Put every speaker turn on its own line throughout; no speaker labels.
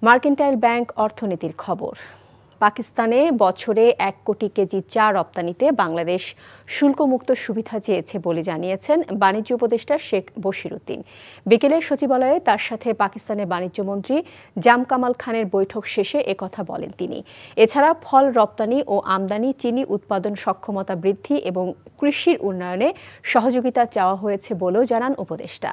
Mercantile bank অর্থনীতির খবর। পাকিস্তানে বছরে 1 কোটি কেজি চা রপ্তানিতে বাংলাদেশ শুল্কমুক্ত সুবিধা চেয়েছে বলে জানিয়েছেন বাণিজ্য উপদেষ্টা শেখ বশিরউদ্দিন। বিকেলে সচিবালয়ে তার সাথে পাকিস্তানের বাণিজ্যমন্ত্রী জামকামাল খানের বৈঠক শেষে একথা বলেন তিনি। এছাড়া ফল রপ্তানি ও আমদানি, চিনি উৎপাদন সক্ষমতা বৃদ্ধি এবং কৃষির উন্নয়নে সহযোগিতা চাওয়া হয়েছে বলেও জানান উপদেষ্টা।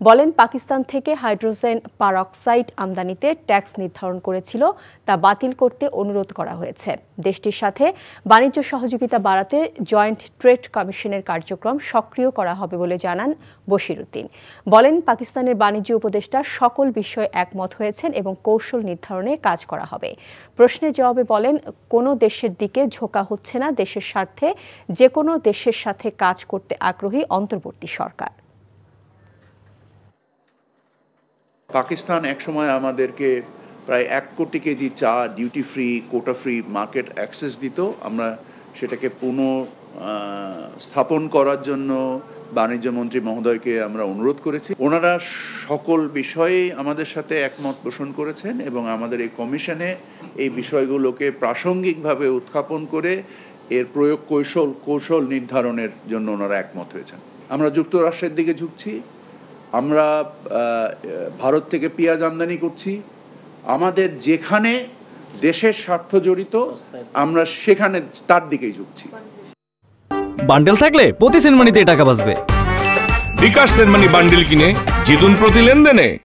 বলেন, পাকিস্তান থেকে হাইড্রোজেন পারঅক্সাইড আমদানিতে ট্যাক্স নির্ধারণ করেছিল, তা বাতিল করতে অনুরোধ করা হয়েছে। দেশটির সাথে বাণিজ্য সহযোগিতা বাড়াতে জয়েন্ট ট্রেড কমিশনের কার্যক্রম সক্রিয় করা হবে বলে জানান বশিরউদ্দিন। বলেন, পাকিস্তানের বাণিজ্য উপদেষ্টা সকল বিষয়ে একমত হয়েছেন এবং কৌশল নির্ধারণে কাজ করা হবে। প্রশ্নের জবাবে বলেন, কোনো দেশের দিকে ঝোঁকা হচ্ছে না, দেশের স্বার্থে যে কোনো দেশের সাথে কাজ করতে আগ্রহী অন্তর্বর্তী সরকার।
পাকিস্তান একসময় আমাদেরকে প্রায় 1 কোটি কেজি চা duty free, quota free market access দিত। আমরা সেটাকে স্থাপন করার জন্য বাণিজ্য মন্ত্রী মহোদয়কে আমরা অনুরোধ করেছি। ওনারা সকল বিষয়ে আমাদের সাথে একমত পোষণ করেছেন এবং আমাদের এই কমিশনে এই বিষয়গুলোকে প্রাসঙ্গিকভাবে উত্থাপন করে এর প্রয়োগ কৌশল নির্ধারণের জন্য ওনারা একমত হয়েছেন। আমরা যুক্তরাষ্ট্রের দিকে ঝুঁকছি, আমরা ভারত থেকে পেঁয়াজ আমদানি করছি। আমাদের যেখানে দেশের স্বার্থ জড়িত আমরা সেখানে তার দিকেই ঝুঁকছি।
বান্ডেল থাকলে প্রতি সেনমানিতে টাকা বাঁচবে।
বিকাশ সেনমানি বান্ডেল কিনে জিতুন প্রতি লেনদেনে।